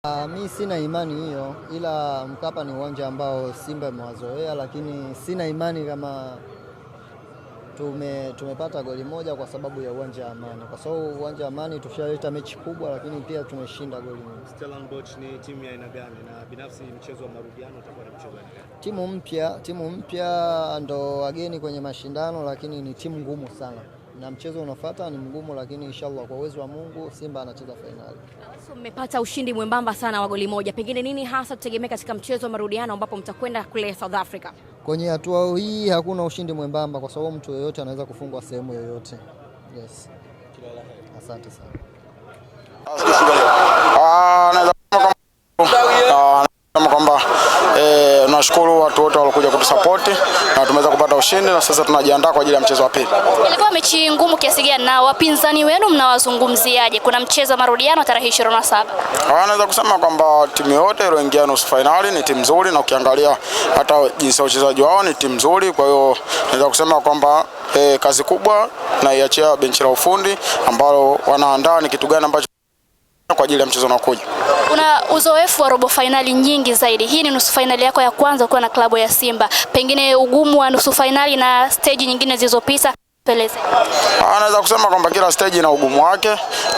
Mi sina imani hiyo, ila Mkapa ni uwanja ambao Simba imewazoea, lakini sina imani kama tumepata goli moja kwa sababu ya uwanja wa Amani, kwa sababu uwanja wa Amani tushaleta mechi kubwa, lakini pia tumeshinda goli moja. Stellenbosch ni timu ya aina gani, na binafsi mchezo wa marudiano utakuwa ni mchezo gani? Timu mpya ndo wageni kwenye mashindano, lakini ni timu ngumu sana na mchezo unafuata ni mgumu, lakini inshallah kwa uwezo wa Mungu Simba anacheza finali. Mmepata ushindi mwembamba sana wa goli moja, pengine nini hasa tutegemea katika mchezo wa marudiano ambapo mtakwenda kule South Africa? Kwenye hatua hii hakuna ushindi mwembamba kwa sababu mtu yeyote anaweza kufungwa sehemu yoyote. Yes. Asante sana. Nashukuru watu wote walikuja kutusupport na tumeweza kupata ushindi, na sasa tunajiandaa kwa ajili ya mchezo wa pili. Ilikuwa mechi ngumu kiasi gani na wapinzani wenu mnawazungumziaje? Kuna mchezo wa marudiano tarehe 27. Naweza kusema kwamba timu yote iliyoingia nusu finali ni timu nzuri, na ukiangalia hata jinsi ya uchezaji wao ni timu nzuri. Kwa hiyo naweza kusema kwamba kazi kubwa na iachia benchi la ufundi ambalo wanaandaa ni kitu gani ambacho kwa ajili ya mchezo unaokuja. Una uzoefu wa robo finali nyingi zaidi. Hii ni nusu finali yako ya kwanza ukiwa na klabu ya Simba. Pengine ugumu wa nusu finali na stage nyingine zilizopita peleze. Naweza kusema kwamba kila stage ina ugumu wake,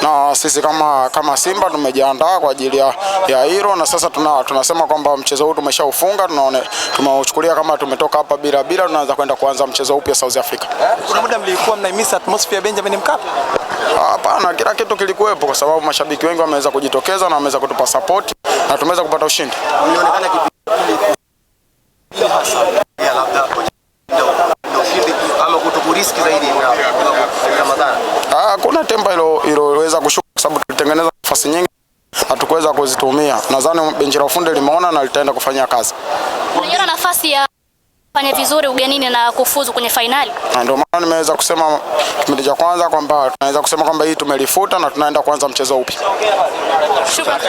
na sisi kama Simba tumejiandaa kwa ajili ya hilo, na sasa tunasema kwamba mchezo huu tumeshaufunga, tumeuchukulia kama tumetoka hapa bila, tunaanza kwenda kuanza mchezo upya South Africa. Kuna muda mlikuwa mnaimiss atmosphere ya Benjamin Mkapa? Hapana, kila kitu kilikuwepo kwa sababu mashabiki wengi wameweza kujitokeza na wameweza kutupa support na tumeweza kupata ushindi. Ilionekana kuna tempa iloweza kushuka kwa sababu tulitengeneza nafasi nyingi hatukuweza kuzitumia. Nadhani benchi la ufundi limeona na litaenda kufanya kazi. Unaona nafasi ya kufanya vizuri ugenini na kufuzu kwenye finali? Ndio maana nimeweza kusema kipindi cha kwanza kwamba tunaweza kusema kwamba hii tumelifuta na tunaenda kuanza mchezo upya. Shukrani.